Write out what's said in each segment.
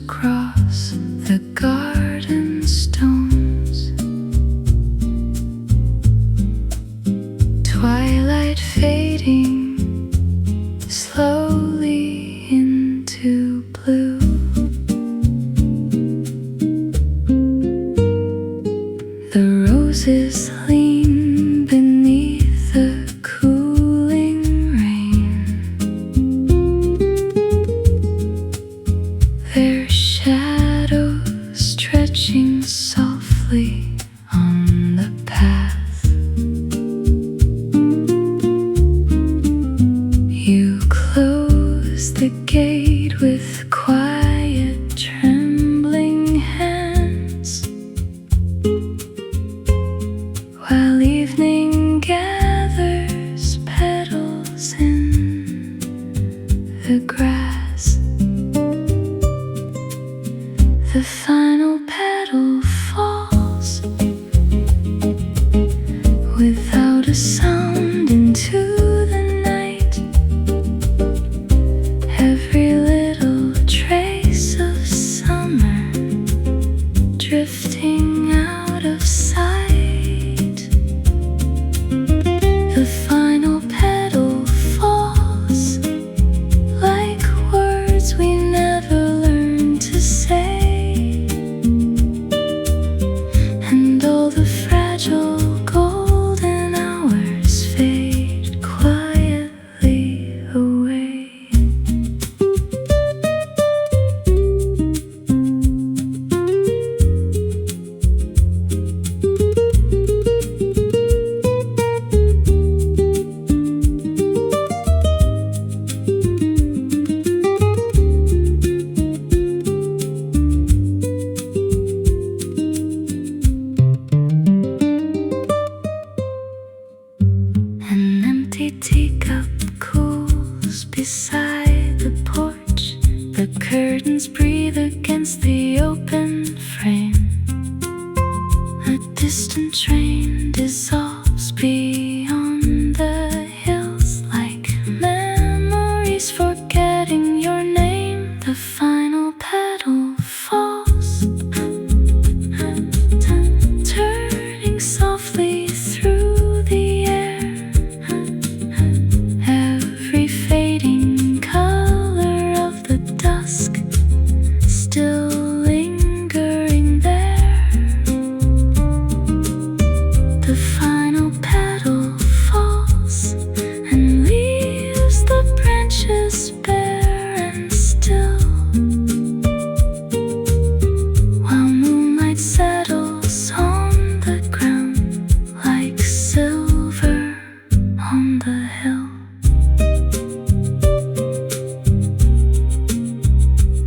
across the garden stones. Twilight fading slowly into blue. The roses lean beneath the cooling rain, their shadows stretching softly on the path. You close the gate with quiet, trembling hands, while evening gathers petals in the grass. The final petal falls without a sound into the night. Every little trace of summer drifting out of sight. The final petal falls like words we never learned to say, and all the fragile golden hours fade quietly away. An empty teacup cools beside the porch. The curtains breathe against the open frame. A distant train dissolves beyond the hills like memories forgetting your name. The final petal falls, turning softly through the air. Every fading color of the dusk still lingering there. The final petal falls and leaves the branches bare and still, while moonlight settles on the ground like silver on the hill.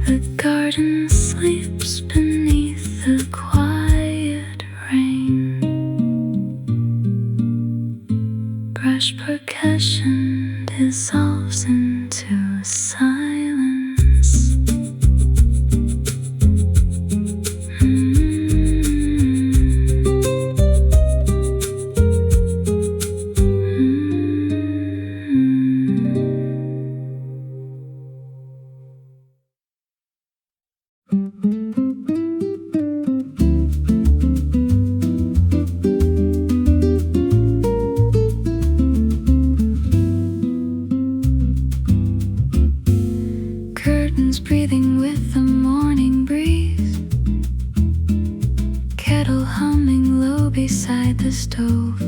The garden sleeps beneath the quiet rain. Brush percussion dissolves into silence. Curtains breathing with the morning breeze. Kettle humming low beside the stove.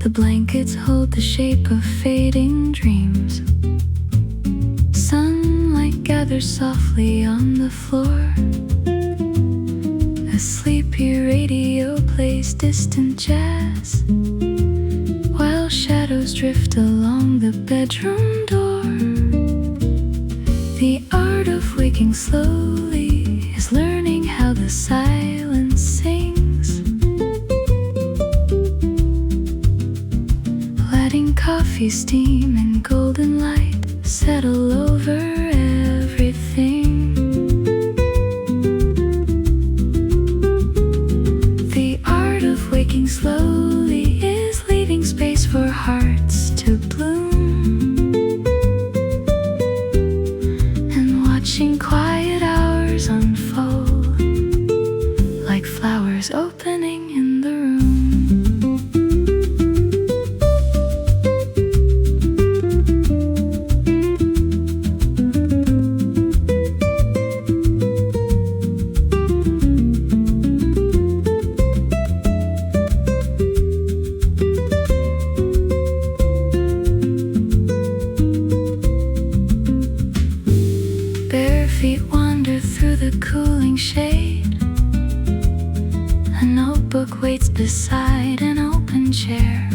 The blankets hold the shape of fading dreams. Sunlight gathers softly on the floor. A sleepy radio plays distant jazz, while shadows drift along the bedroom door. The art of waking slowly is learning how the silence sings. Letting coffee steam and golden light settle over everything. The art of waking slowly is leaving space for hearts to bloom. And while watching quiet hours unfold like flowers opening in the room. Feet wander through the cooling shade. A notebook waits beside an open chair.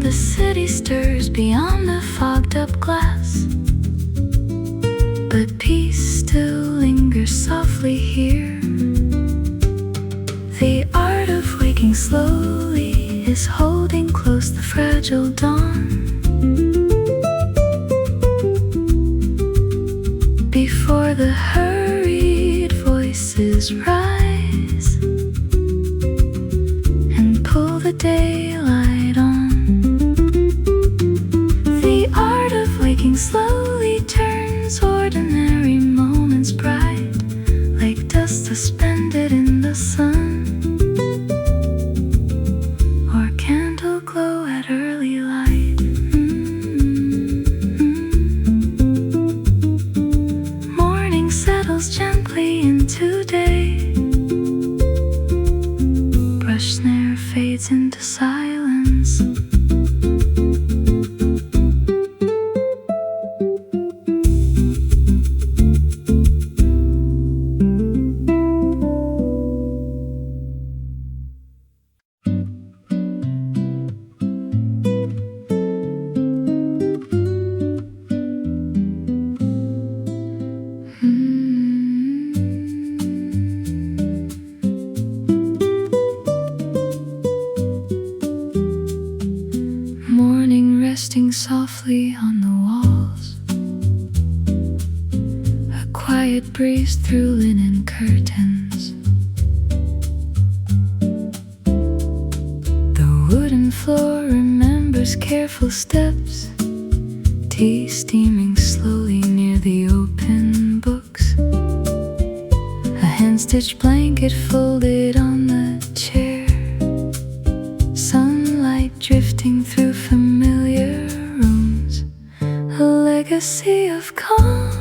The city stirs beyond the fogged up glass, but peace still lingers softly here. The art of waking slowly is holding close the fragile dawn. Before the hurried voices rise and pull the daylight on, the art of waking slowly turns ordinary moments bright, like dust suspended in the sun, or candle glow at early light. Gently into day. Brush snare fades into silence. Resting softly on the walls, a quiet breeze through linen curtains. The wooden floor remembers careful steps, tea steaming slowly near the open books, a hand-stitched blanket folded on the chair, sunlight drifting through familiar rooms, a legacy of calm,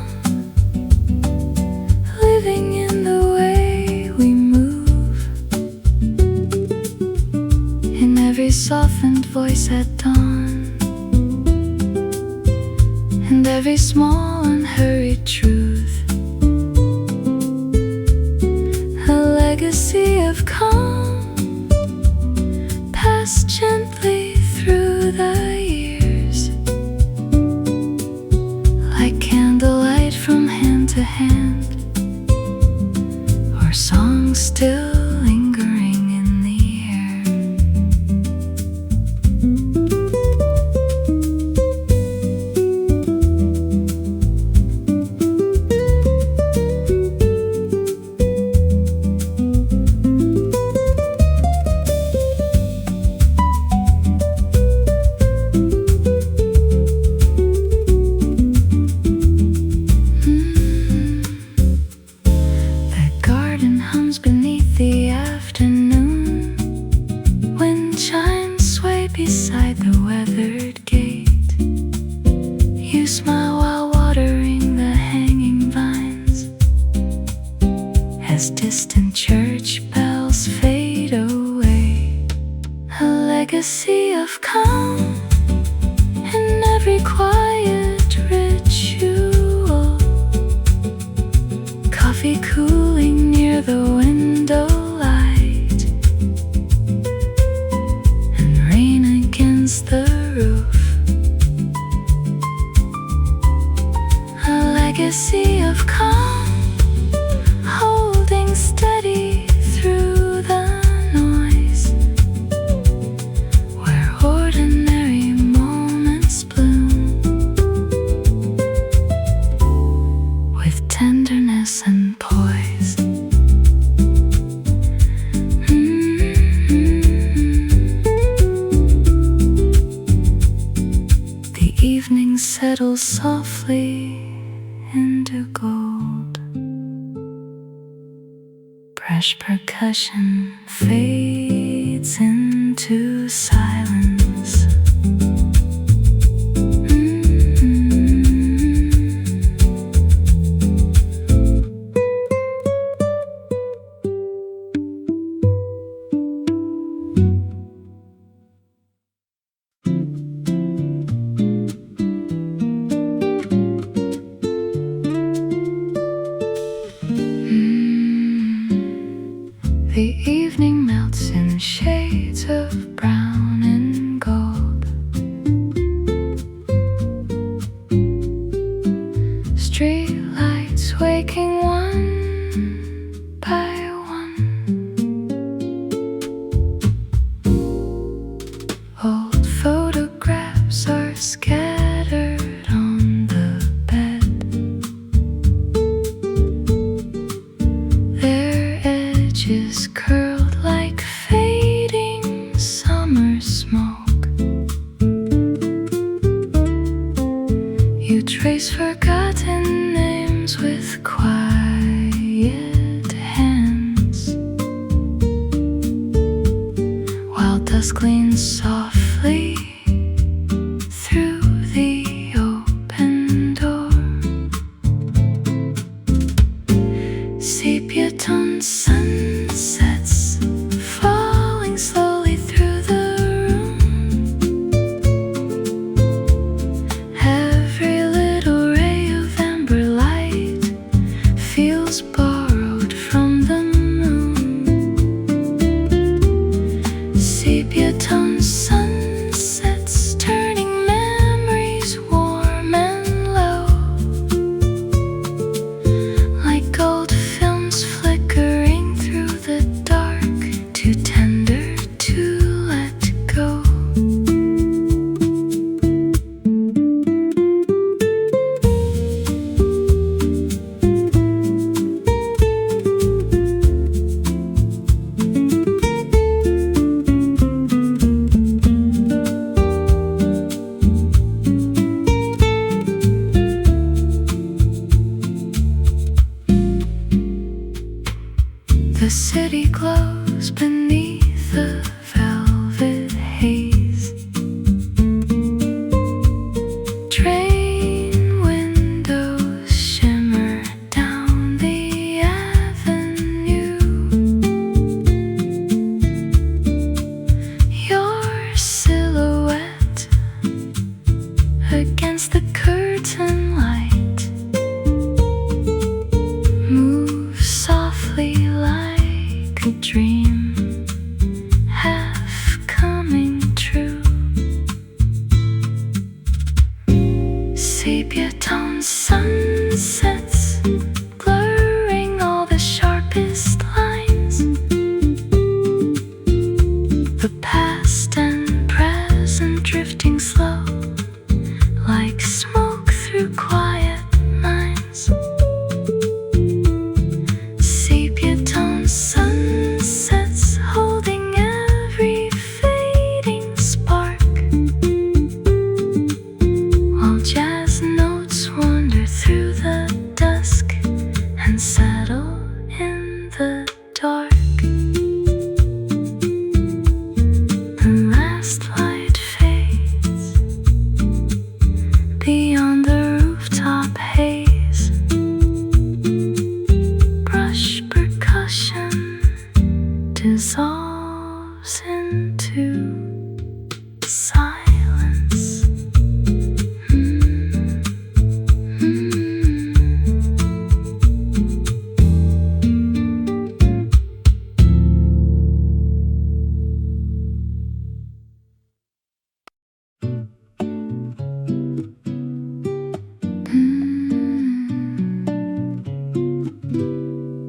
living in the way we move, in every softened voice at dawn, and every small unhurried truth, a legacy of calm, passed gently through the years, like candlelight from hand to hand, or songs still lingering in the air. Beside the weathered gate, you smile while watering the hanging vines, as distant church bells fade away, a legacy of calm in every quiet ritual, coffee cooling near the window light, the roof, a legacy of calm, holding steady through the noise, where ordinary moments bloom with tenderness and poise. Evening settles softly into gold. Brush percussion fades into silence. The evening melts in shades of brown and gold. Street lights waking one by one. Old photographs are scattered on the bed. Their edges curled like fading summer smoke. You trace forgotten names with quiet hands, while dusk leans softly through the open door. Sepia-toned sunsets falling slowly through the room. Every little ray of amber light feels borrowed from the moon. Sepia-toned sunsets turning memories warm and low, like old films flickering through the dark, too tender to let go. The city glows beneath the velvet haze. Train windows shimmer down the avenue. Your silhouette against the curtain light moves softly like a dream, half coming true. Sepia-toned sunsets blurring all the sharpest lines. The past and present drifting slow, like smoke through quiet minds. Sepia-toned sunsets holding every fading spark, while jazz notes wander through the dusk and settle in the dark. The last light fades beyond the rooftop haze. Brush percussion dissolves into silence.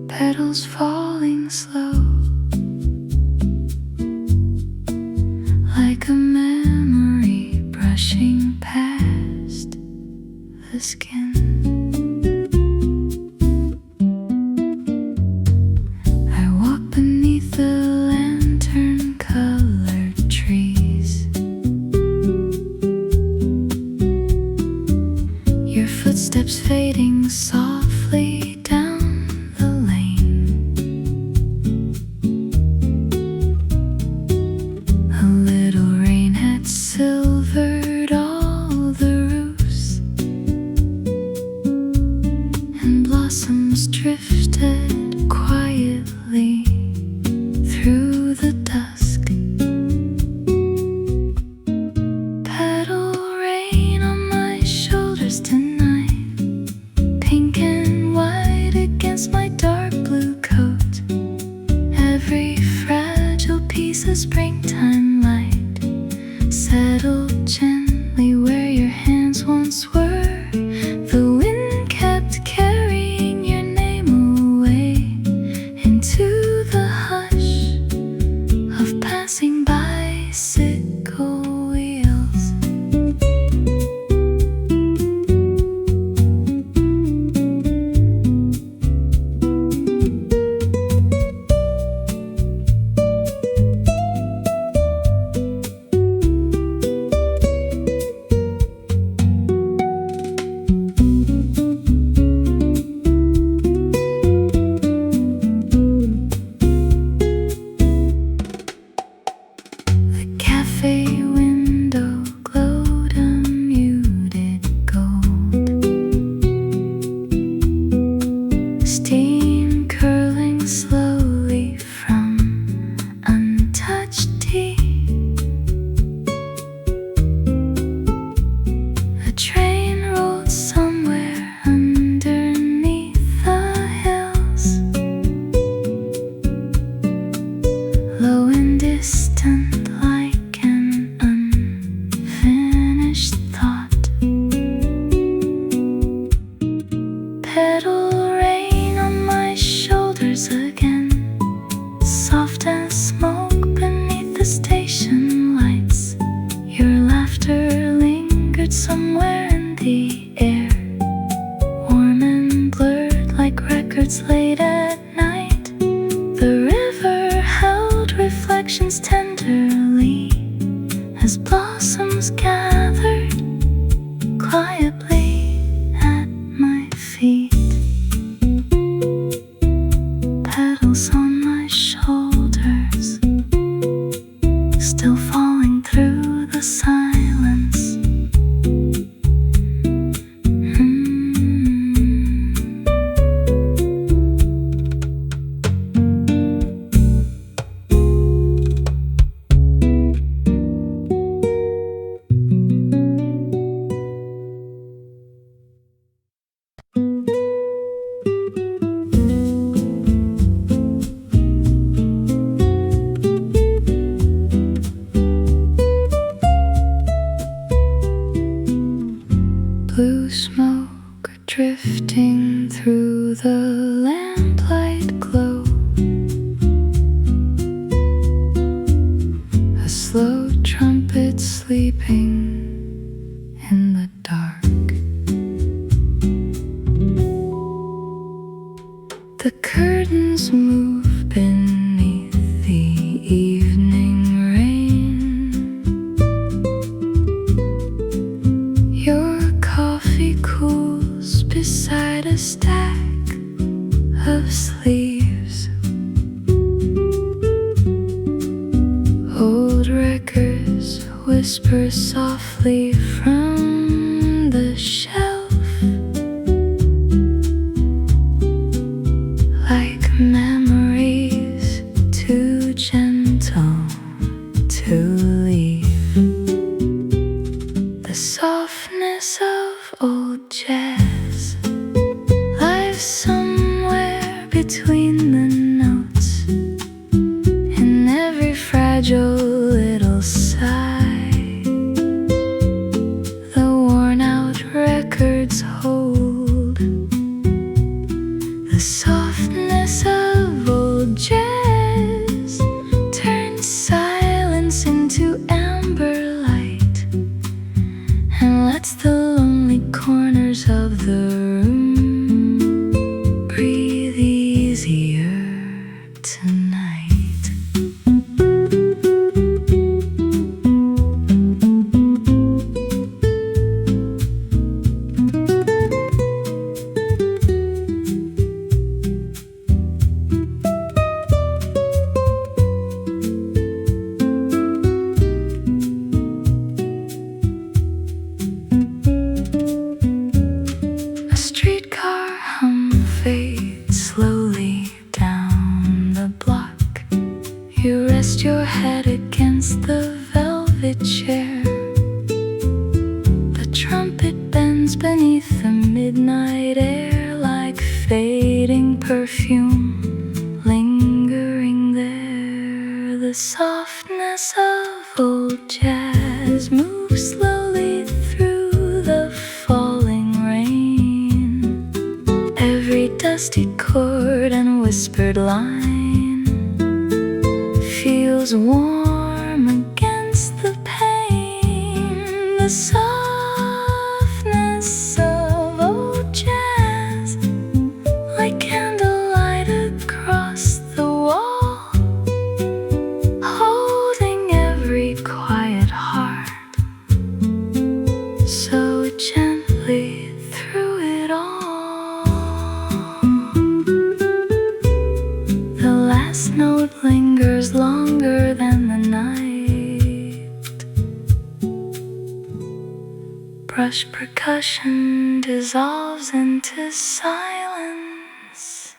Petals falling slow, like a memory brushing past the skin. I walk beneath the lantern-colored trees. Your footsteps fading soft softly down the lane. A little rain had silvered all the roofs, and blossoms drifted quietly through the dusk. Petal rain on my shoulders tonight, pink and white against my dark blue coat. Every fragile piece of springtime light settled gently where your hands once were. The wind kept carrying your name away into the hush of passing bicycle wheels. The cafe window glowed a muted gold, steam curling slowly from untouched tea. A train rolled somewhere underneath the hills, low and distant like an unfinished thought. Petal rain on my shoulders again, soft as smoke beneath the station lights. Your laughter lingered somewhere in the air, warm and blurred like records late at night. The river held reflections tenderly as blossoms gathered quietly at my feet. Petals on my shoulders, still falling through the silence. Blue smoke drifting through the lamplight glow, a slow trumpet sleeping in the dark. The curtains move beneath the evening rain. Your coffee cools beside a stack of sleeves. Old records whisper softly from the shelf, like memories too gentle to leave. The softness of old jazz lies somewhere between the notes, in every fragile little sigh. The worn out records hold the softness of old jazz, turns silence into amber light, and lets the lonely corners of the room breathe easier tonight. perfume lingering there. The softness of old jazz moves slowly through the falling rain. Every dusty chord and whispered line feels warm against the pain. The softness of old jazz, like candlelight across the wall, holding every quiet heart so gently through it all. The last note lingers longer than the night. Brush percussion dissolves into silence.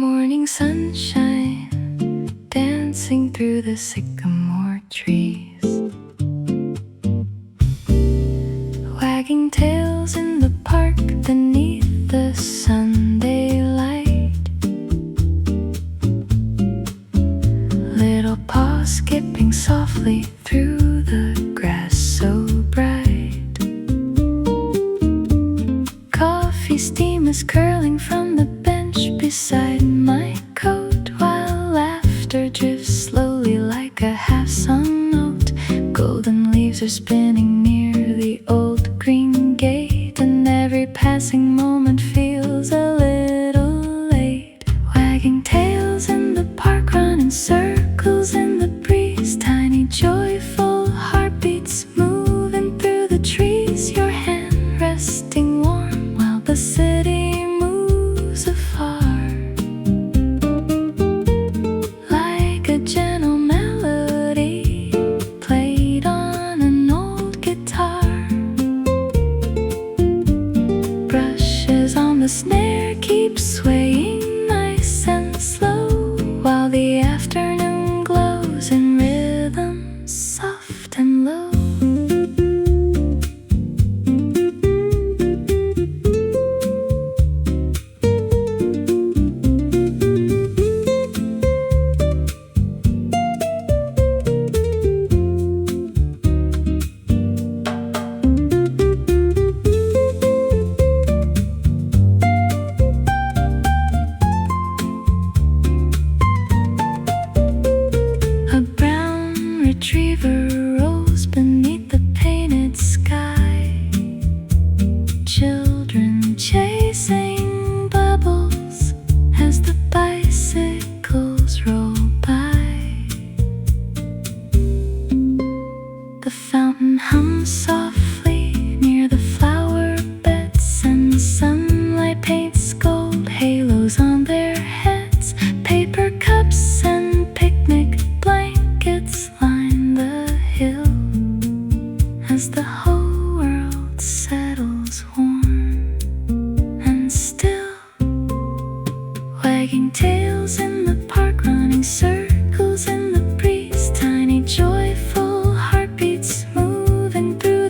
Morning sunshine dancing through the sycamore trees, wagging tails in the park beneath the Sunday light. Little paws skipping softly through the grass so bright. Coffee steam is curling from the bench beside my coat, while laughter drifts slowly like a half-sung note. Golden leaves are spinning near the old green gate, and every passing moment feels a little late. Wagging tails in the park, running circles in the breeze, tiny joyful heartbeats moving through the trees. Your hand resting warm while the city moves afar, like a gentle melody played on an old guitar. Brushes on the snare keep swaying nice and slow, while the afternoon glows in rhythm soft and low. A brown retriever rolls beneath the painted sky. Children chasing bubbles as the bicycles roll by. The fountain hums softly near the flower beds, and sunlight paints gold halos on their heads. Paper cups and picnic blankets line the hill as the whole world settles warm and still. Wagging tails in the park, running circles in the breeze, tiny joyful heartbeats moving through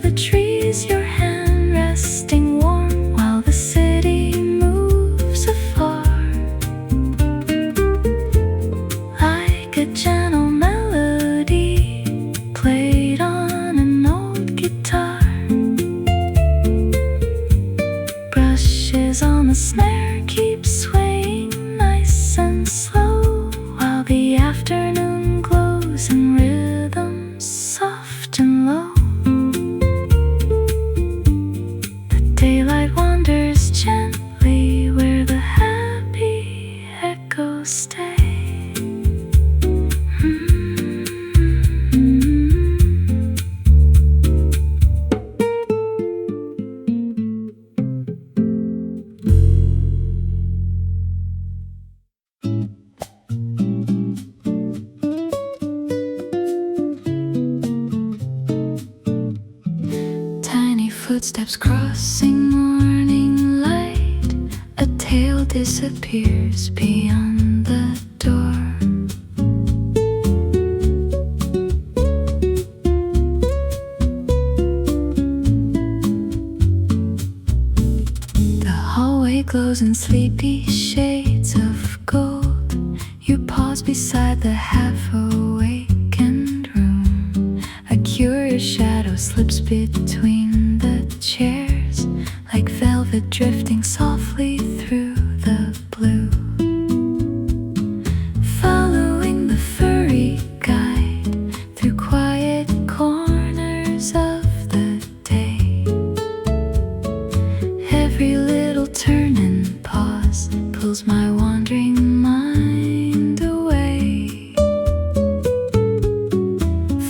footsteps crossing morning light. A tail disappears beyond the door. The hallway glows in sleepy shades of gold. You pause beside the half-awakened room. A curious shadow slips between the chairs, like velvet drifting softly through the blue. Following the furry guide through quiet corners of the day. Every little turn and pause pulls my wandering mind away.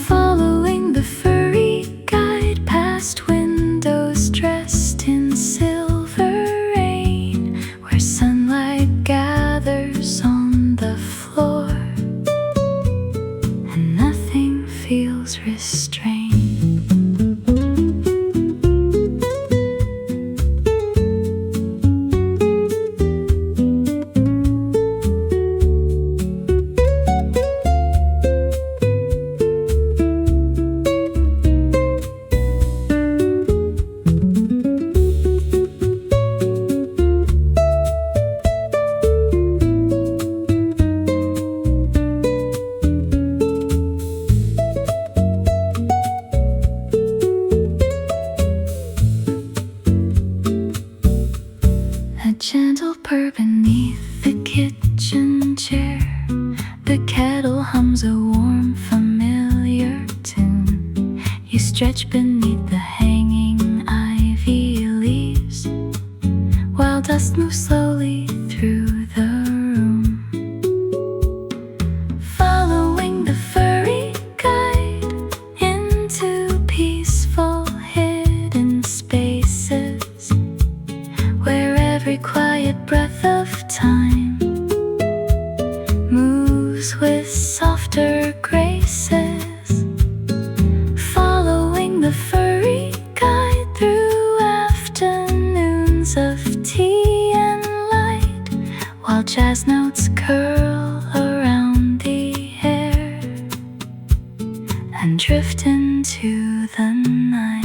Following the furry guide past windows dressed in silver rain, where sunlight gathers on the floor and nothing feels restrained. A gentle purr beneath the kitchen chair. The kettle hums a warm, familiar tune. You stretch beneath the hanging ivy leaves, while dust moves slowly through the room. Following the furry guide into peaceful hidden spaces, where every quiet breath of time moves with softer graces. Following the furry guide through afternoons of tea and light, while jazz notes curl around the air and drift into the night.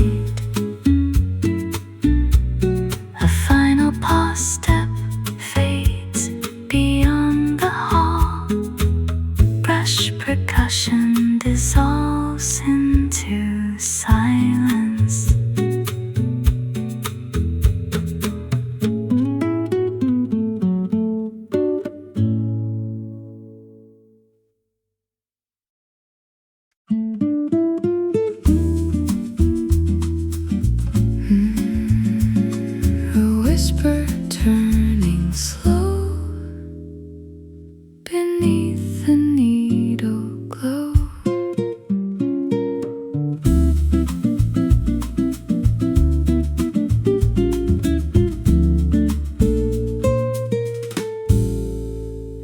A final pause step fades beyond the hall. Brush percussion dissolves into silence. A whisper turning slow beneath the needle glow.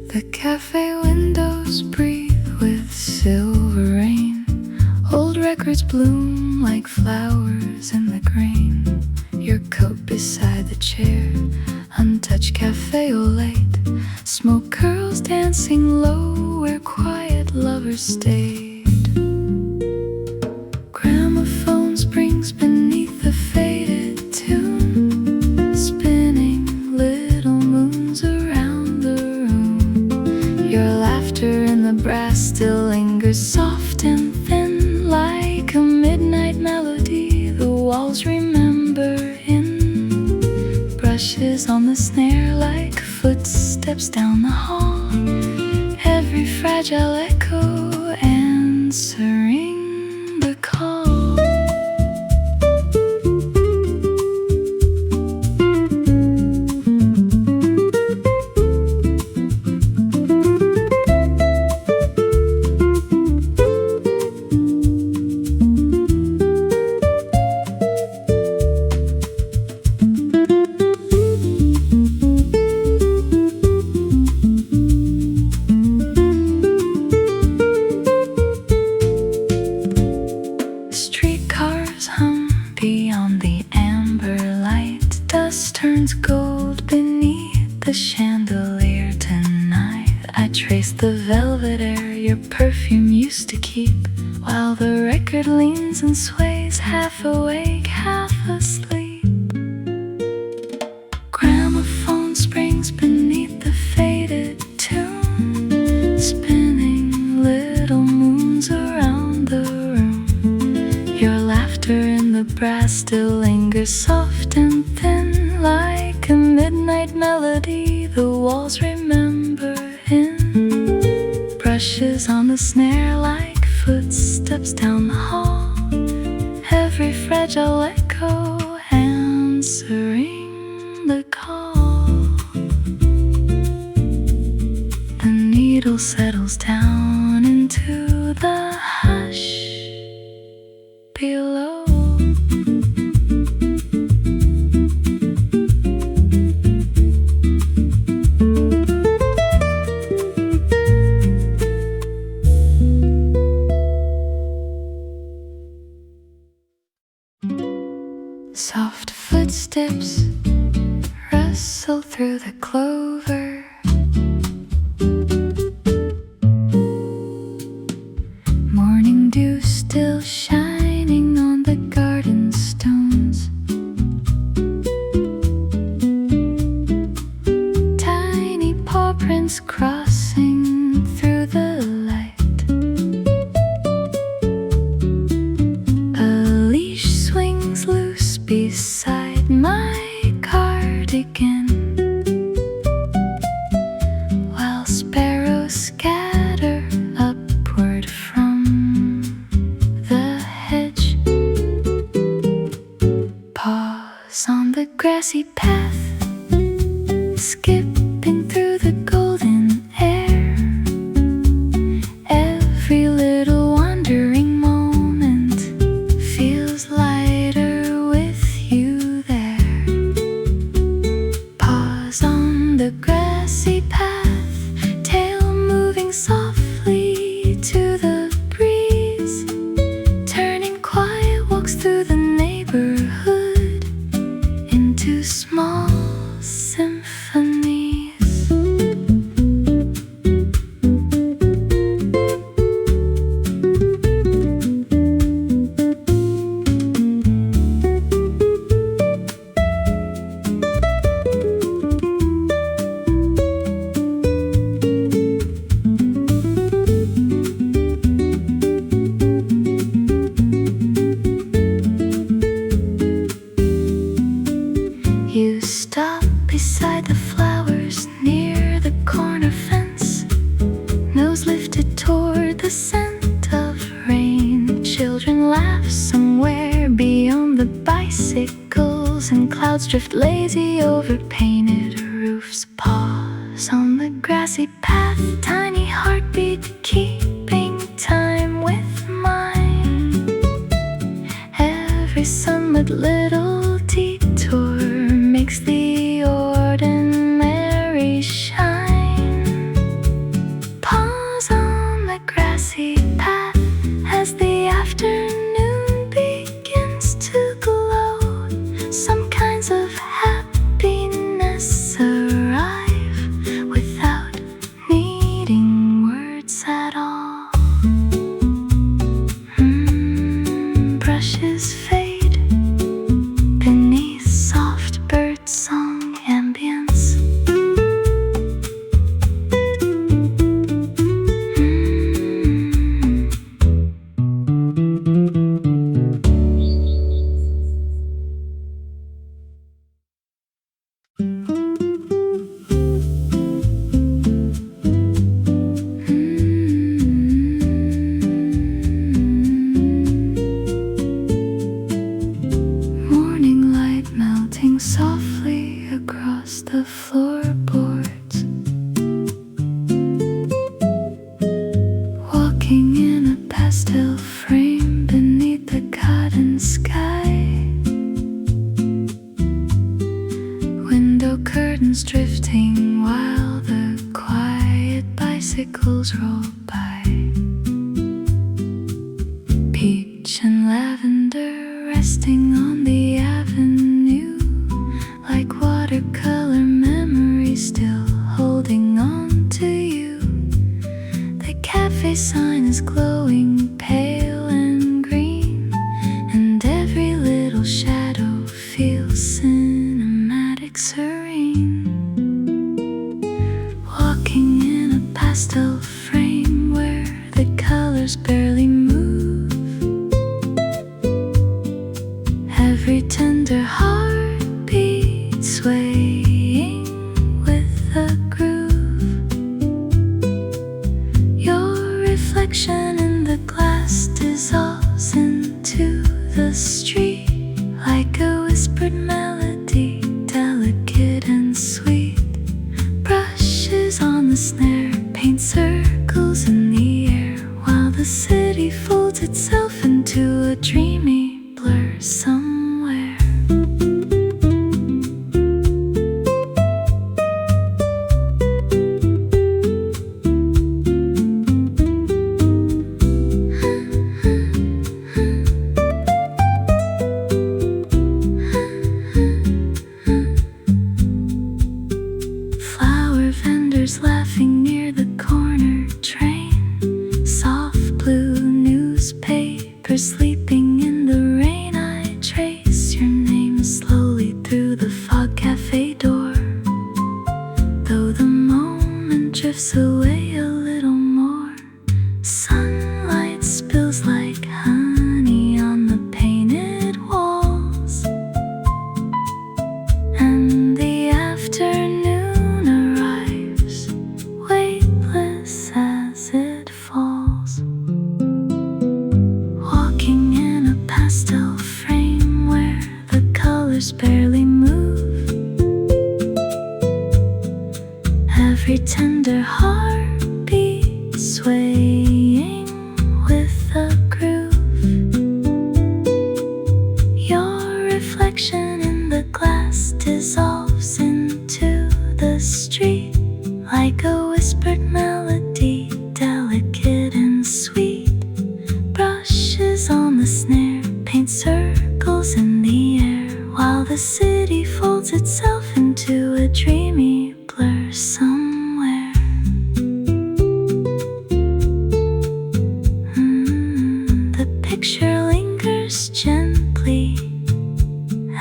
The cafe windows breathe with silver rain. Old records bloom like flowers in the grain. Your coat beside the chair, untouched cafe au lait. Smoke curls dancing low where quiet lovers stayed. Gramophone Springs beneath the faded tune, spinning little moons around the room. Your laughter in the brass still lingers soft and thin, like a midnight melody the walls remember in. Brushes on the snare like footsteps down the hall, every fragile echo answering the call. turns gold beneath the chandelier tonight. I trace the velvet air your perfume used to keep, while the record leans and sways, half awake, half asleep. Gramophone Springs beneath the faded tune, spinning little moons around the room. Your laughter in the brass still lingers, soft and thin, like a midnight melody the walls remember in. Brushes on the snare like footsteps down the hall, every fragile echo answering the call. The needle settles down into the hush below. Soft footsteps rustle through the clover. Morning dew still shining on the garden stones. Tiny paw prints crossing through the light. A leash swings loose beside my cardigan, while sparrows scatter upward from the hedge. Paws on the grassy path, skipping through the golden air. Every little wandering moment feels lighter with you there. Paws on the grassy path, tail moving softly to the breeze, turning quiet walks through the neighborhood into small symphonies. You stop beside the flowers near the corner fence, nose lifted toward the scent of rain. Children laugh somewhere beyond the bicycles, and clouds drift lazy over painted roofs. Paws on the grassy path, tiny heartbeat keeping time with mine. Every sunlit little detour makes the ordinary shine. Pause on the grassy path as the afternoon begins to glow. Some kinds of happiness arrive without needing words at all. Brushes fade beneath soft birdsong ambience. Morning light melting softly across the floorboards. Walking in a pastel frame beneath the cotton sky. Window curtains drifting while the quiet bicycles roll by. Peach and lavender resting on the avenue like water dreamy blur somewhere. Flower vendors laughing near the corner train. Soft blue newspaper sleeping in the rain. I trace your name slowly through the fog cafe door. Though the moment drifts away a little more, sunlight spills like honey on the painted walls. And the afternoon arrives, weightless as it falls. Walking in a pastel frame where the colors barely move. Every tender heartbeat swaying with the groove. Your reflection in the glass dissolves into the street like a whispered melody, delicate and sweet. Brushes on the snare paint circles in the air, while the city folds itself into a dreamy blur somewhere. The picture lingers gently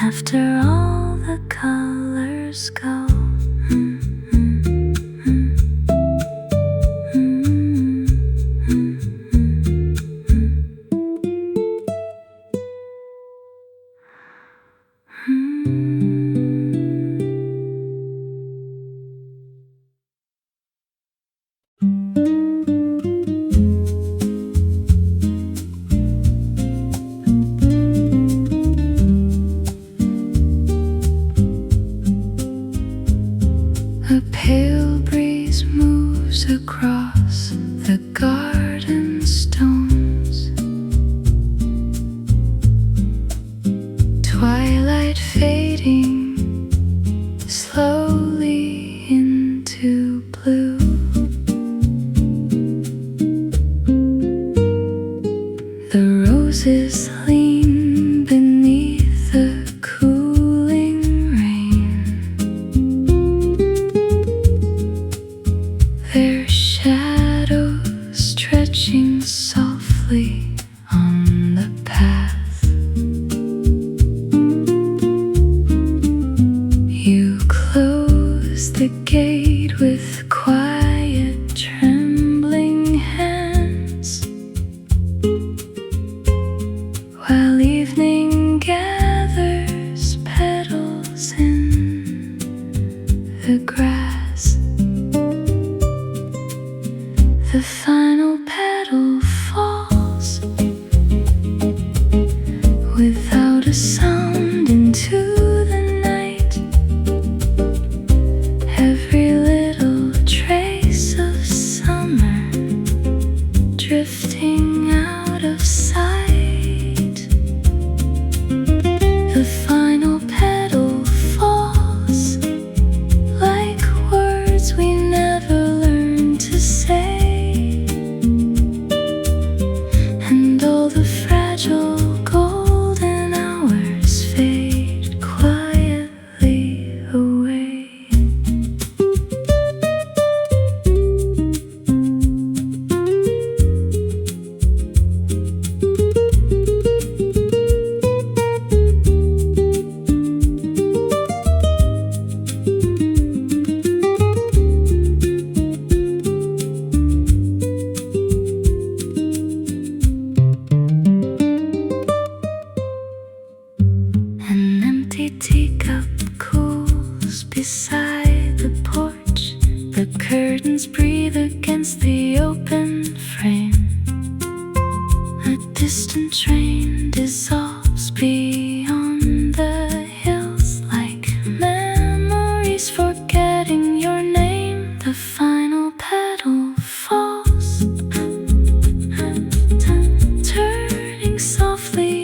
after all the colors go. A pale breeze moves across the garden stones. Twilight fading slowly into blue. The roses lean beneath the cooling rain. Their shadows stretching softly on the path. You close the gate with quiet, trembling hands, while evening gathers petals in the grass. The final petal falls without a sound into the night. Every little trace of summer drifting out of sight. The final petal falls like words we never learned to say. And all the fragile golden hours fade quietly away. An empty teacup cools beside the porch. The curtains breathe against the open frame. A distant train dissolves beyond the hills like memories forgetting your name. The final petal falls, turning softly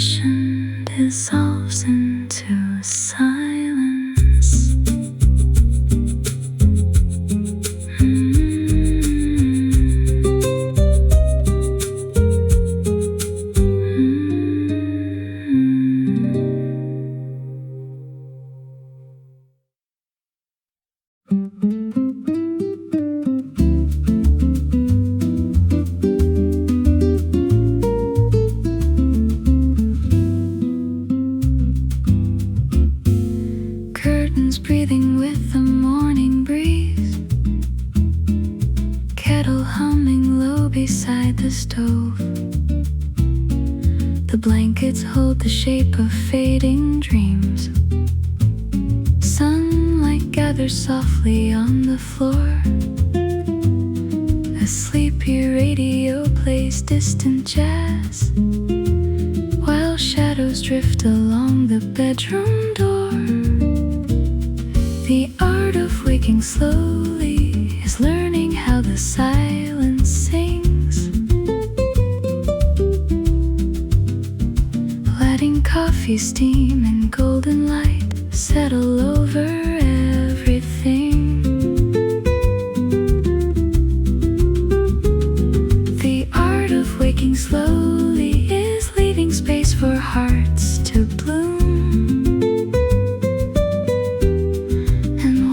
expression dissolves into silence. Breathing with the morning breeze, kettle humming low beside the stove. The blankets hold the shape of fading dreams. Sunlight gathers softly on the floor. A sleepy radio plays distant jazz, while shadows drift along the bedroom door. The art of waking slowly is learning how the silence sings. Letting coffee steam and golden light settle over everything. The art of waking slowly is leaving space for hearts to bloom.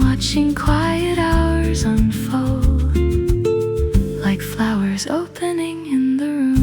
Watching quiet hours unfold like flowers opening in the room.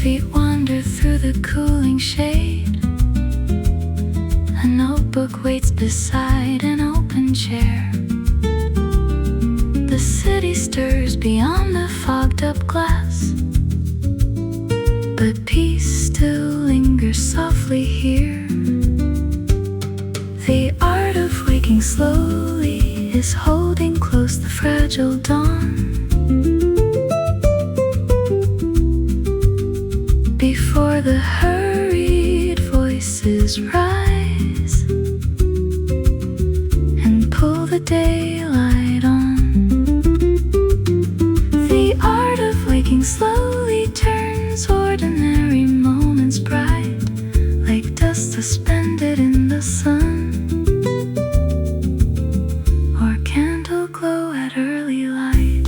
Feet wander through the cooling shade. A notebook waits beside an open chair. The city stirs beyond the fogged up glass, but peace still lingers softly here. The art of waking slowly is holding close the fragile dawn. Before the hurried voices rise and pull the daylight on. The art of waking slowly turns ordinary moments bright, like dust suspended in the sun, or candle glow at early light.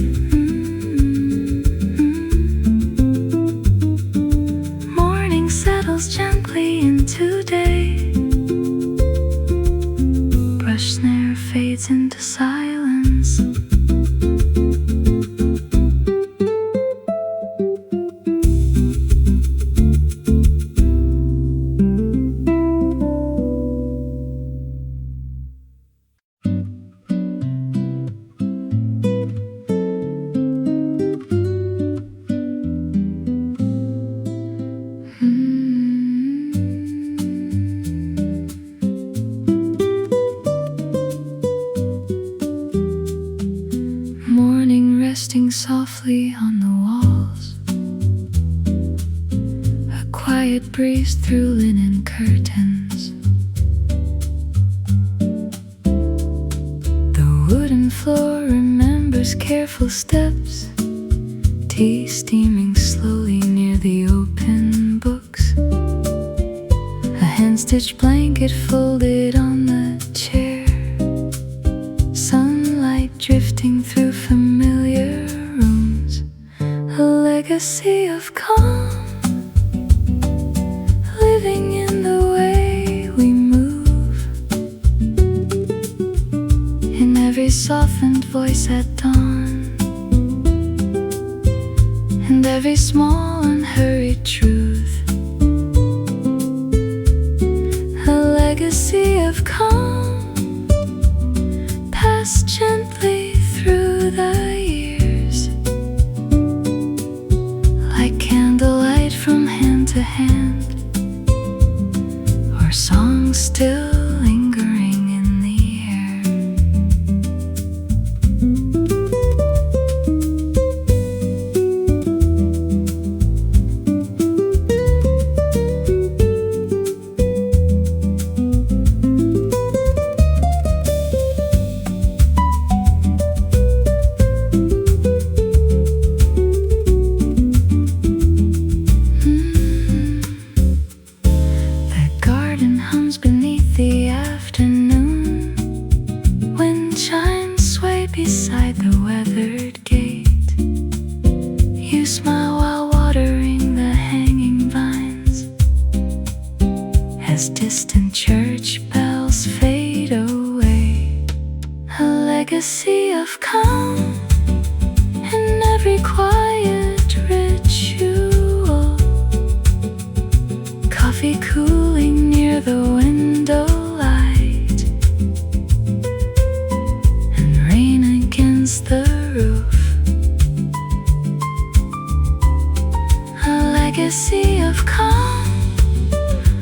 Settles gently into day. Brush snare fades into silence. Resting softly on the walls, a quiet breeze through linen curtains. The wooden floor remembers careful steps, tea steaming slowly near the open books. A hand-stitched blanket folded on the chair, sunlight drifting through familiar rooms. A legacy of calm, living in the way we move, in every softened voice at dawn, and every small unhurried truth. A legacy of calm, passed gently through the years, like candlelight from hand to hand, or songs still lingering in the air. hums beneath the afternoon. Wind chimes sway beside the weathered gate. You smile while watering the hanging vines, as distant church bells fade away. A legacy of calm in every quiet ritual. Coffee cooling near the window light, and rain against the roof. A legacy of calm,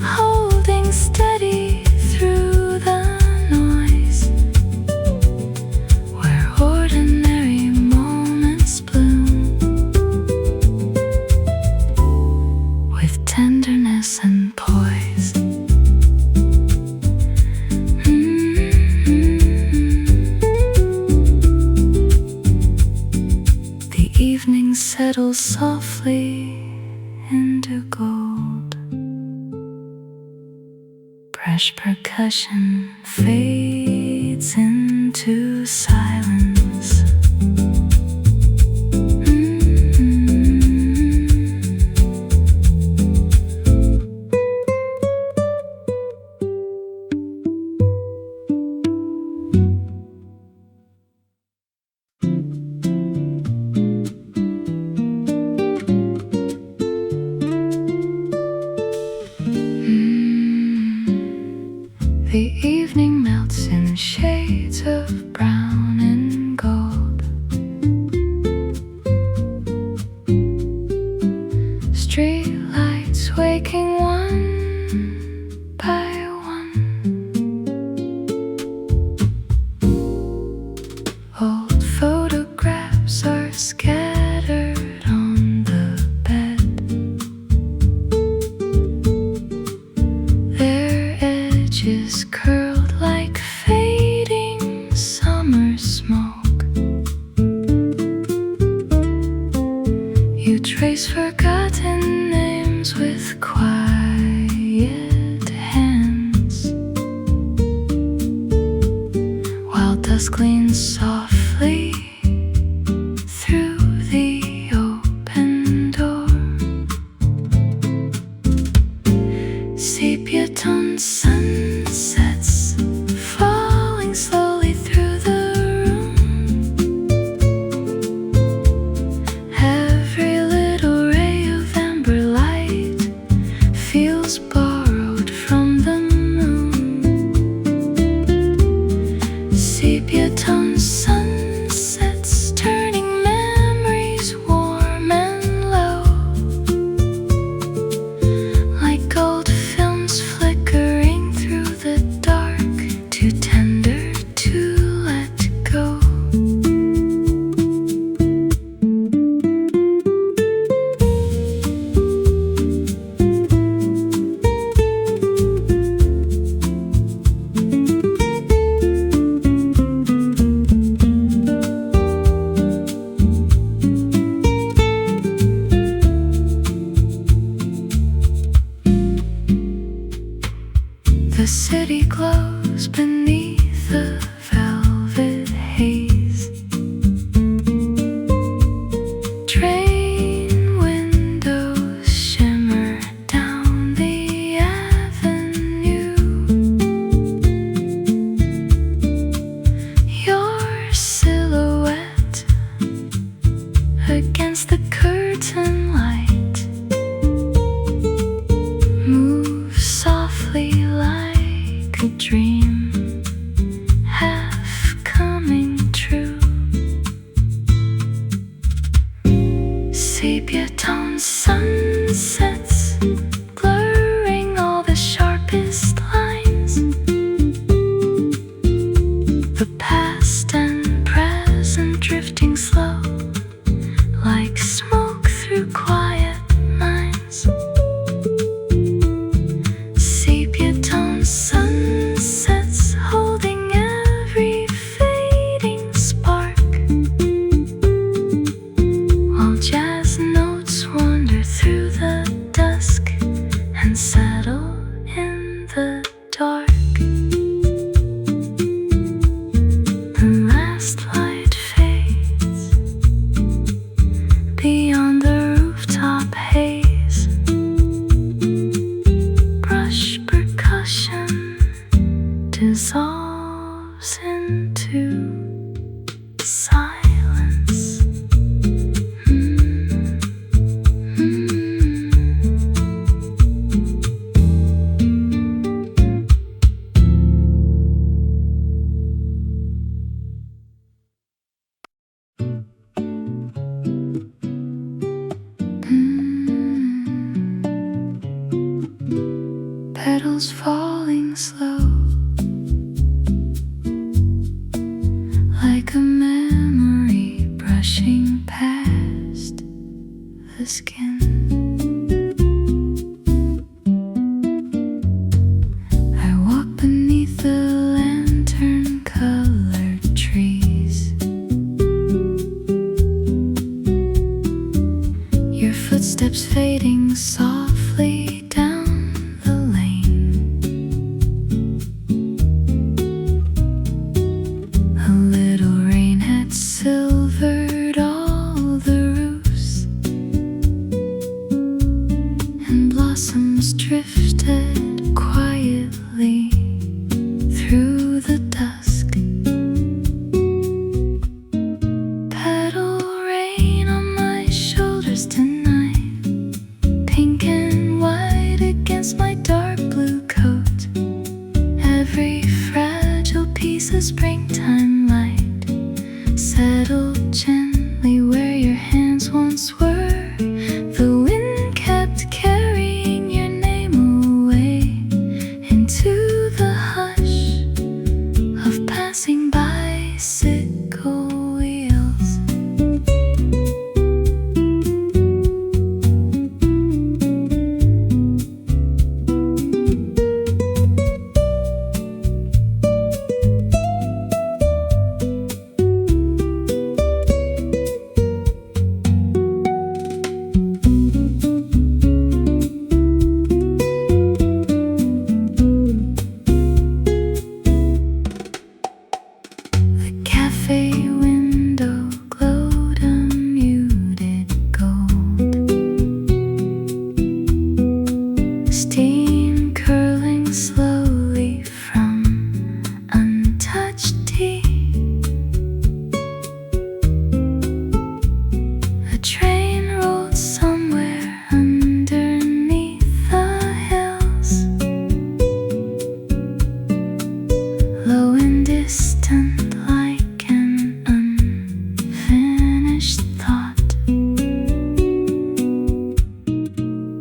holding steady through the noise, where ordinary moments bloom with tenderness and poise. The evening settles softly into gold. Fresh percussion fades into silence. The evening melts in shades of brown and gold. Street lights waking one by one. Old photographs are scattered on the bed. Their edges curled like fading summer smoke. You trace forgotten names with quiet hands, while dusk gleams softly through the open door. Sepia-toned sunsets falling slowly through the room. Every little ray of amber light feels borrowed from the moon. Sepia-toned sunsets turning memories warm and low, like gold films flickering through the dark, too tender to let go. The city glows beneath the velvet haze. Train windows shimmer down the avenue. Your silhouette against the curtain light moves softly like a dream, half coming true. Sepia-toned sunsets blurring all the sharpest lines. The past and present drifting slow, like smoke through quiet minds. Sepia-toned sunsets dark. The last light fades beyond the rooftop haze. Brush percussion dissolves into silence. Petals falling slow, like a memory brushing past the skin. I walk beneath the lantern-colored trees. Your footsteps fading softly down the lane. A little rain had silvered all the roofs, and blossoms drifted quietly through the dusk. Petal rain on my shoulders tonight, pink and white against my dark blue coat. Every fragile piece of springtime light settled gently where your hands once were. The wind kept carrying your name away into the hush of passing bicycle wheels. The cafe window glowed a muted gold, steam curling slowly from untouched tea. A train rolled somewhere underneath the hills, low and distant like an unfinished thought.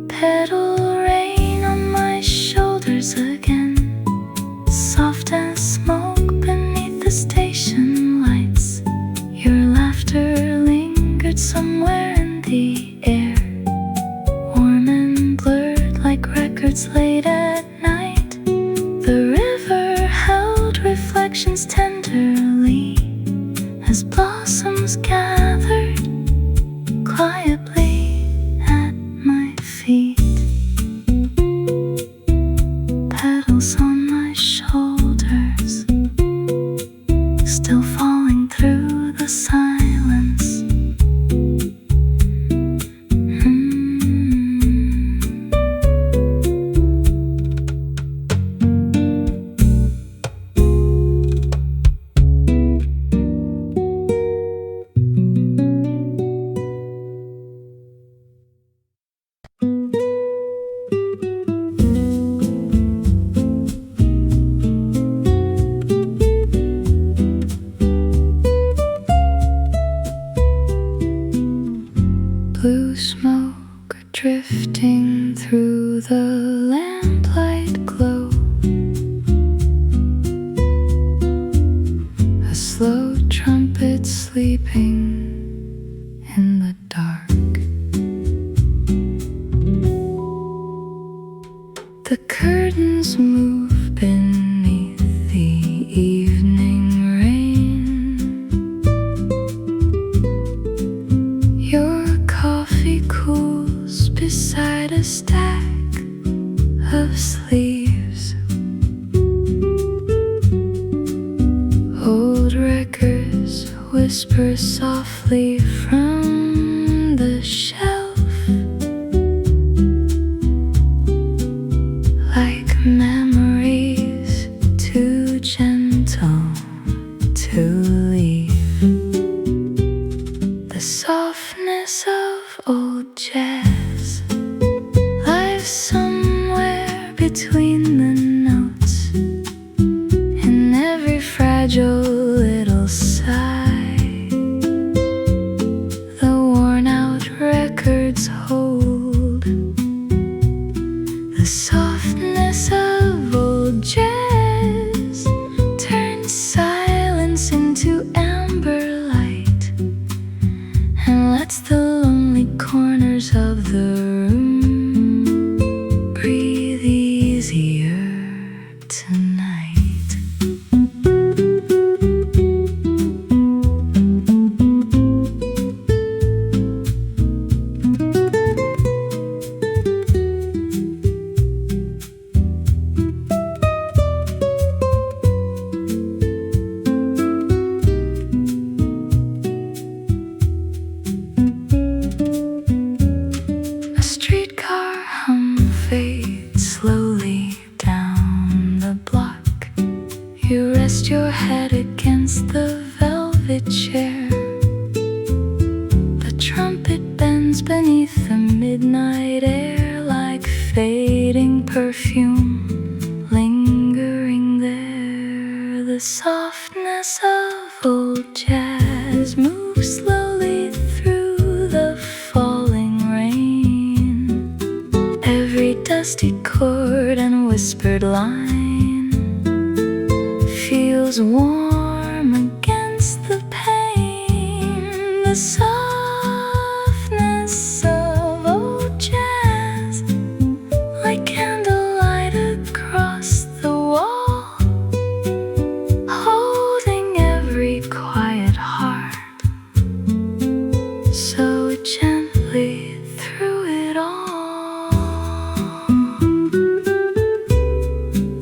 Petal rain on my shoulders again, soft as smoke beneath the station lights. Your laughter lingered somewhere in the air, warm and blurred like records late at night. The river held reflections tenderly as blossoms gathered quietly at my feet. Petals on my shoulders, still falling through the silence. whisper softly from the shelf, like memories too gentle to leave. The softness of old jazz lies somewhere between the notes, in every fragile little sigh. The worn out records hold the softness of old jazz, turns silence into amber light, and lets the lonely corners of the room breathe easier tonight. A streetcar hum fades slowly down the block. You rest your head against the velvet chair. The trumpet bends beneath the midnight air, like fading perfume lingering there. The softness of old jazz moves slowly through the falling rain. Every dusty chord and whispered line feels warm against the pain. The softness of old jazz, like candlelight across the wall, holding every quiet heart so gently through it all.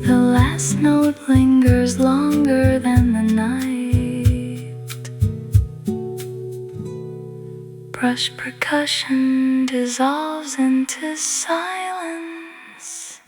The last note lingers longer than the night. Brush percussion dissolves into silence.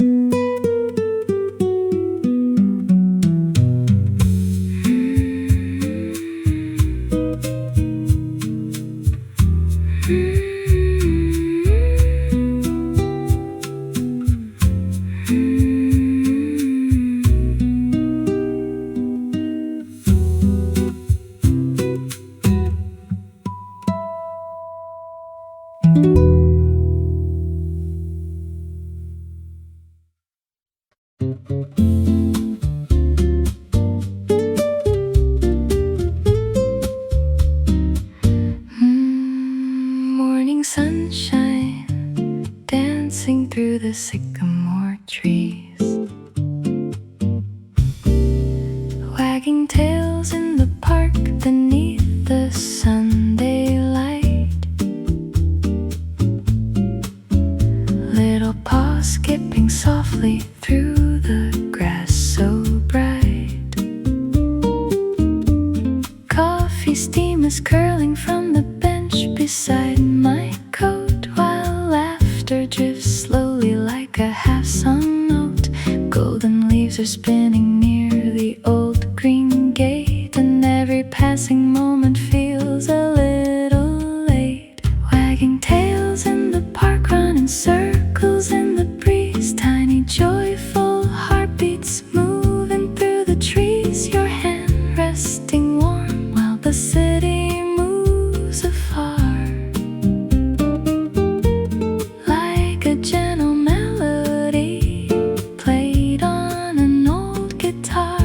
Morning sunshine dancing through the sycamore trees, wagging tails in the park beneath the Sunday light. Little paws skipping softly through the grass so bright. Coffee steam is curling from the bench beside my coat, while laughter drifts slowly like a half-sung note. Golden leaves are spinning near the old green gate, and every passing moment feels a little late. Wagging tails in the park, running circles in the breeze, tiny joyful heartbeats moving through the trees. Your hand resting warm while the city moves afar, like a gentle melody played on an old guitar.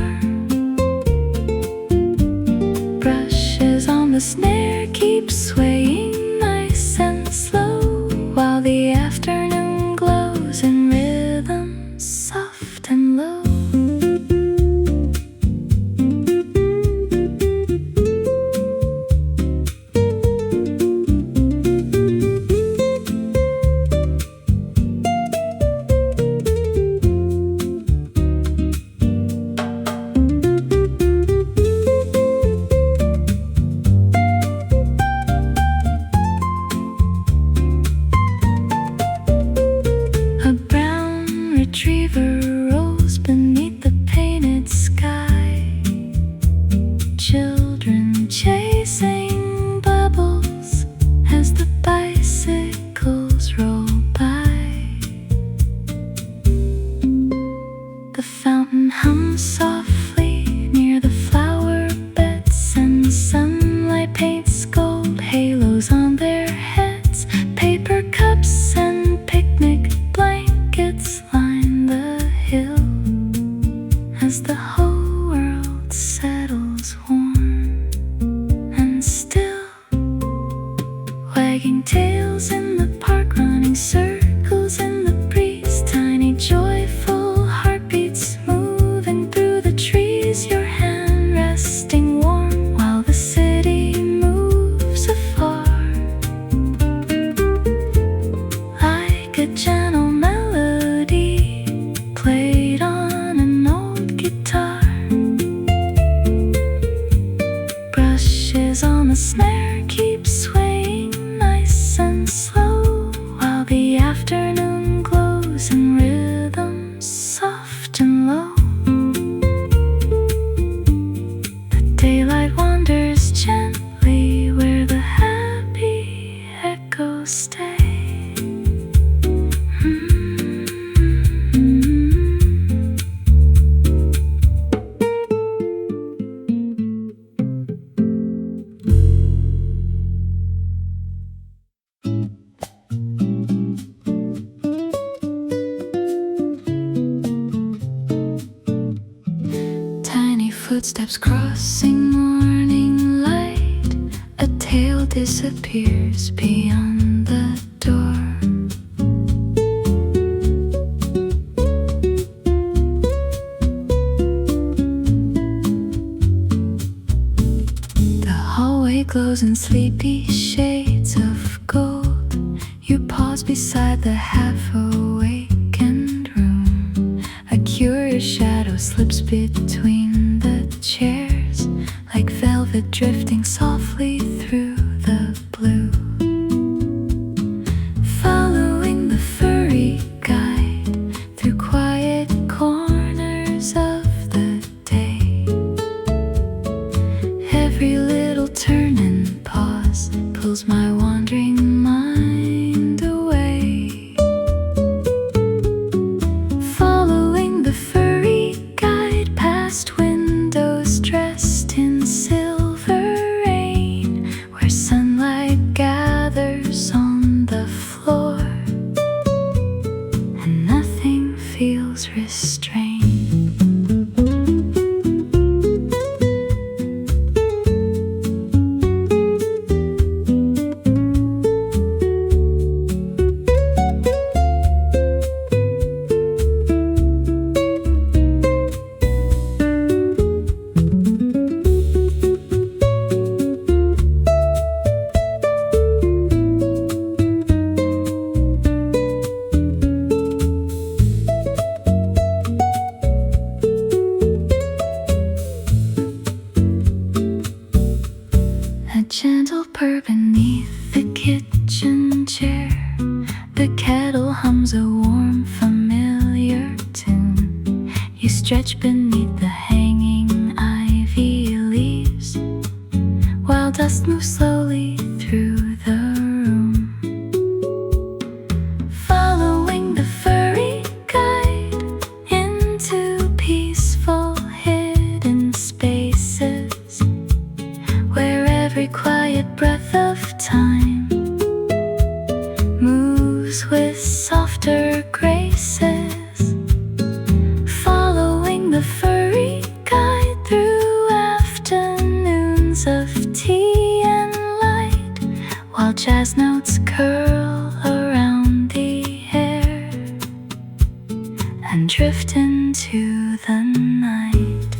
Brushes on the snare keep swaying nice and slow, while the afternoon glows in rhythm soft and low. footsteps crossing morning light. A tail disappears beyond the door. The hallway glows in sleepy shades of gold. You pause beside the half-awakened room. A curious shadow slips between the chairs, like velvet drifting softly through the blue. Following the furry guide through quiet corners of the day. Every little turn and pause pulls my wandering mind away. Following the furry guide past windows dressed in silver rain, where sunlight gathers on the floor and nothing feels restrained. A gentle purr beneath the kitchen chair. The kettle hums a warm, familiar tune. You stretch beneath the hanging ivy leaves, while dust moves slowly through the room. Following the furry guide into peaceful hidden spaces, where every quiet breath of time moves with softer graces. Following the furry guide through afternoons of tea and light, while jazz notes curl around the air and drift into the night.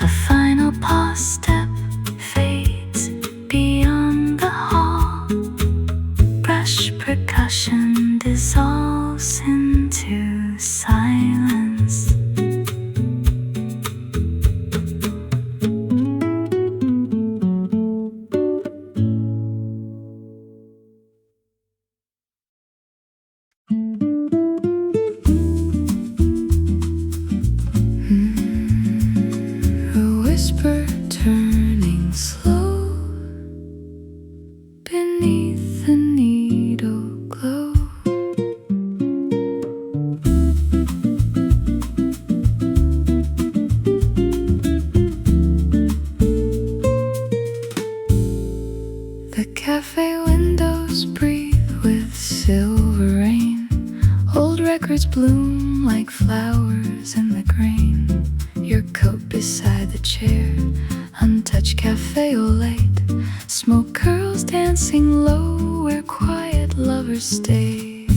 A final pause step fades beyond the hall. Brush percussion dissolves into silence. A whisper turning slow beneath the needle glow. The cafe windows breathe with silver rain. Old records bloom like flowers in the grain. Your coat beside the chair, untouched cafe au lait. Smoke curls dancing low where quiet lovers stayed.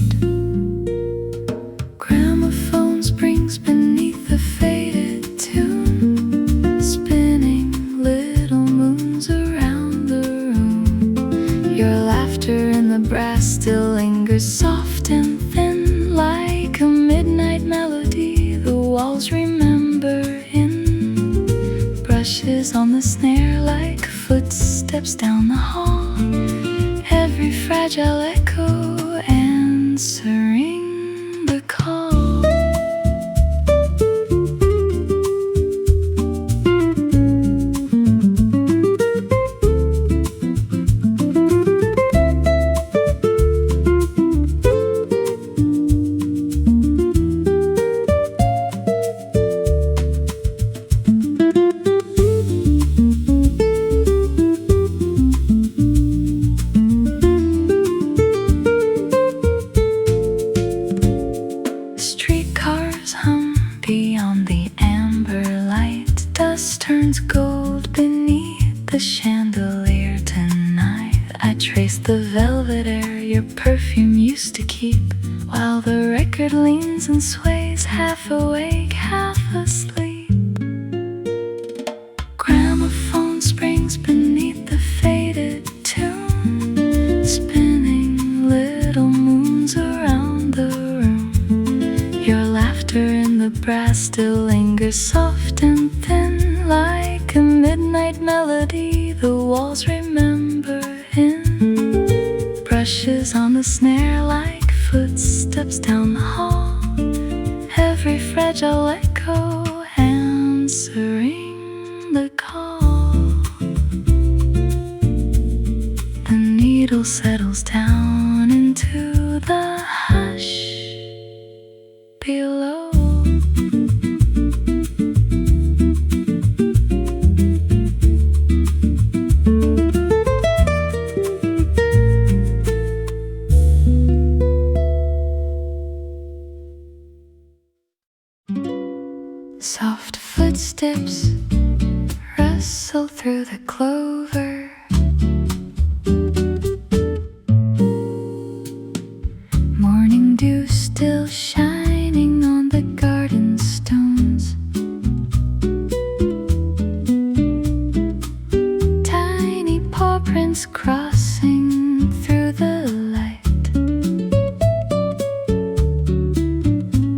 Gramophone Springs beneath the faded tune, spinning little moons around the room. Your laughter in the brass still lingers soft and thin, like a midnight melody the walls remember in. Brushes on the snare like footsteps down the hall, every fragile echo answering the call. turns gold beneath the chandelier tonight. I trace the velvet air your perfume used to keep, while the record leans and sways, half awake, half asleep. Gramophone Springs beneath the faded tune, spinning little moons around the room. Your laughter in the brass still lingers, soft and thin, like a midnight melody the walls remember in. Brushes on the snare like footsteps down the hall, every fragile echo answering the call. The needle settles down into the hush below. Soft footsteps rustle through the clover. Morning dew still shining on the garden stones. Tiny paw prints crossing through the light.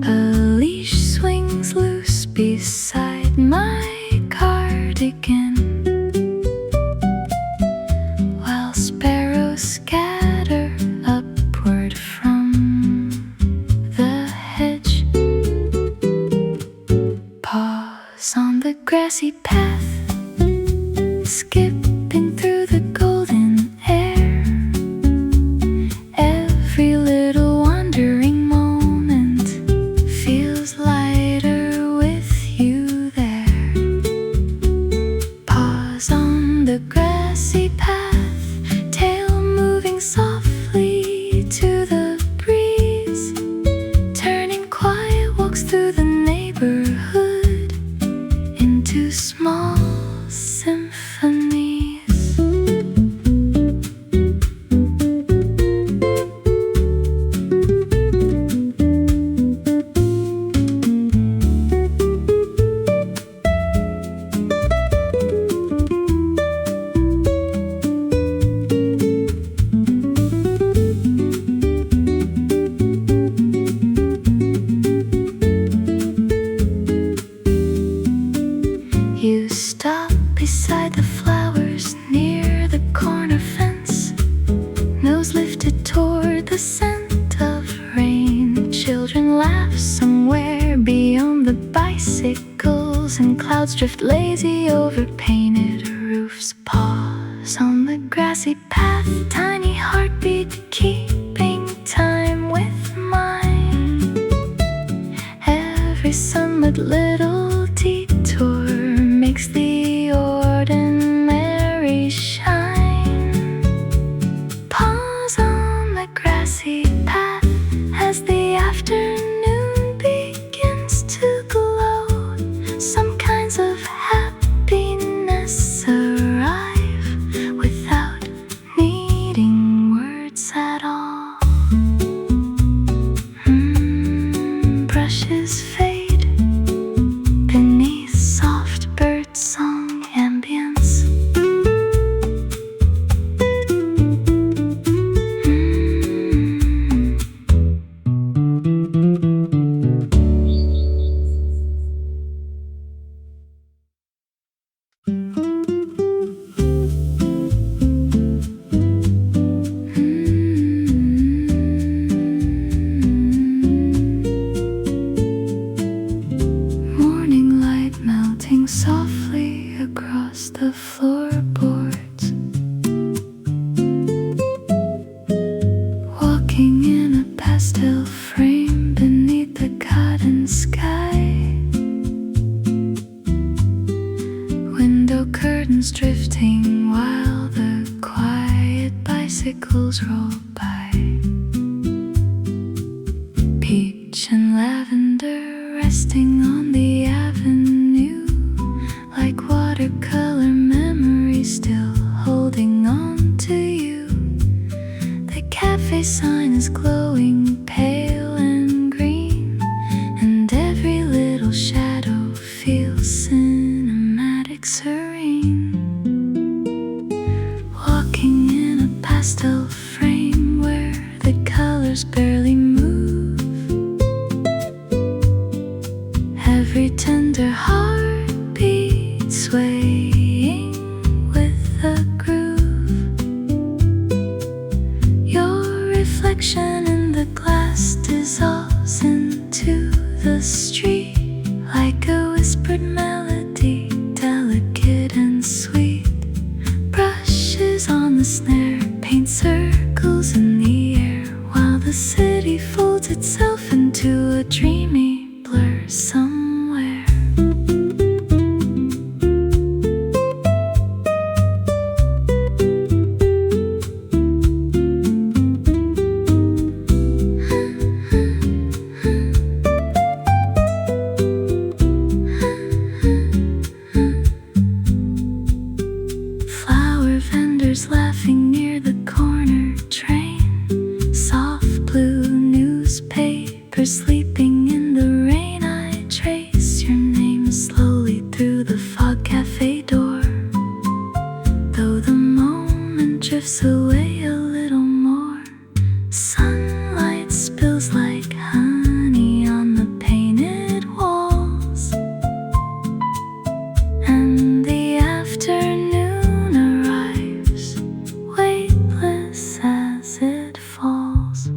A leash swings loose beside my cardigan, while sparrows scatter upward from the hedge. Paws on the grassy path, skipping through the golden air. Every little wandering moment feels lighter with you there. Paws on the grassy path, tail moving softly to the breeze, turning quiet walks through the neighborhood into small symphonies. You stop beside the flowers near the corner fence, nose lifted toward the scent of rain. Children laugh somewhere beyond the bicycles, and clouds drift lazy over painted roofs. Paws on the grassy path, tiny heartbeat keeping time with mine. Every sunlit little detour makes the ordinary shine. Paws on the grassy path as the afternoon begins to glow. Some kinds of happiness arrive without needing words at all. Brushes fade beneath soft bird song ambience. Morning light melting softly across the floorboards. Walking in a pastel frame beneath the cotton sky. Window curtains drifting while the quiet bicycles roll by. Peach and lavender resting on the avenue like water. every tender heartbeat swaying with a groove. Your reflection in the glass dissolves into the street like a whispered melody, delicate and sweet. Brushes on the snare paint circles in the air, while the city folds itself into a dreamy blur somewhere. Flower vendors laughing near the corner train, soft blue newspapers sleeping in the rain. I trace your name slowly through the fog cafe door, though the moment drifts away a little more. Sunlight spills like honey on the painted walls, and the afternoon arrives, weightless as it falls.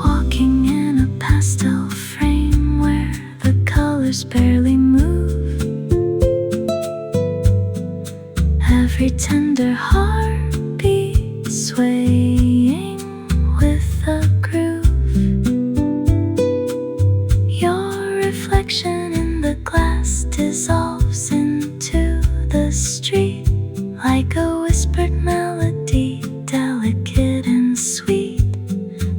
Walking in a pastel frame where the colors barely move, every tender heartbeat swaying with a groove. Your reflection in the glass dissolves into the street like a whispered melody, delicate and sweet.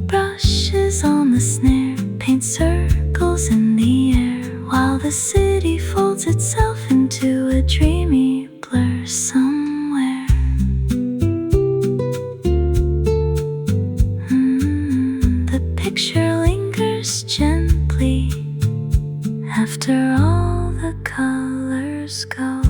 Brushes on the snare paint circles in the air, while the city folds itself into a dreamy blur somewhere. The picture lingers gently after all the colors go.